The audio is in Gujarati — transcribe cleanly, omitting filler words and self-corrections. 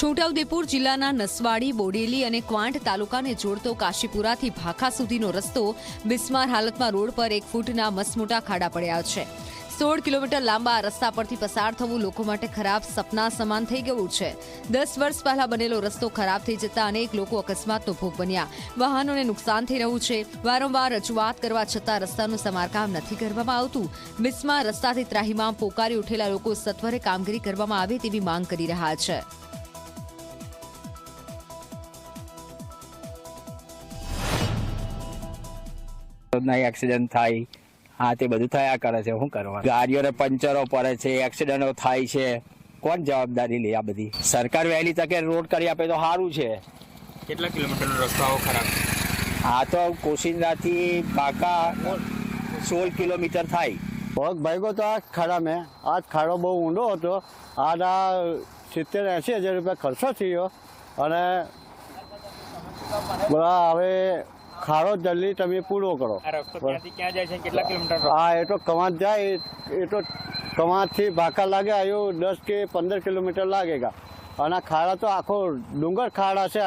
છોટાઉદેપુર જિલ્લાના નસવાડી, બોડેલી અને ક્વાંટ તાલુકાને જોડતો કાશીપુરાથી ભાખા સુધીનો રસ્તો બિસ્માર હાલતમાં રોડ પર 1 ફૂટના મસમોટા ખાડા પડ્યા છે। 16 કિલોમીટર લાંબા આ રસ્તા પરથી પસાર થવું લોકો માટે ખરાબ સપના સમાન થઈ ગયું છે। 10 વર્ષ પહેલા બનેલો રસ્તો ખરાબ થઈ જતા અનેક લોકો અકસ્માતનો ભોગ બન્યા। વાહનોને નુકસાન થઈ રહ્યું છે। વારંવાર રજૂઆત કરવા છતાં રસ્તાનું સમારકામ નથી કરવામાં આવતું। બિસ્માર રસ્તાથી ત્રાહિમામ પોકારી ઉઠેલા લોકો સત્વરે કામગીરી કરવામાં આવે તેવી માંગ કરી રહ્યા છે। एक्सिडेंट थाई हाँ ते बधु थया करे छे। शुं करवा गाड़ीओने पंचरो पड़े छे, एक्सिडेंटो थाय छे, कोण जवाबदारी ले? आ बधी सरकार वहेली तके रोड करी आपे तो सारूं छे। કેટલા કિલોમીટરનો રસ્તો આવો ખરાબ? आ तो कोशिंदाथी बाका 16 किलोमीटर थाय। पग भाग्यो तो आ खाड़ा में आज खाड़ो बहु ऊंडो हतो। आज आ 70-80 हज़ार रुपया खर्चो थयो अने बड़ा हवे खाड़ो जल्दी तमे पूरो करो। આ રસ્તો ક્યાંથી ક્યાં જાય છે? કેટલા કિલોમીટર? आ एटो कमात जाए एटो कमात थी बाका लागे आयो 10 के 15 किलोमीटर लागेगा। अने खाड़ा तो आखो डूंगर खाड़ा छे।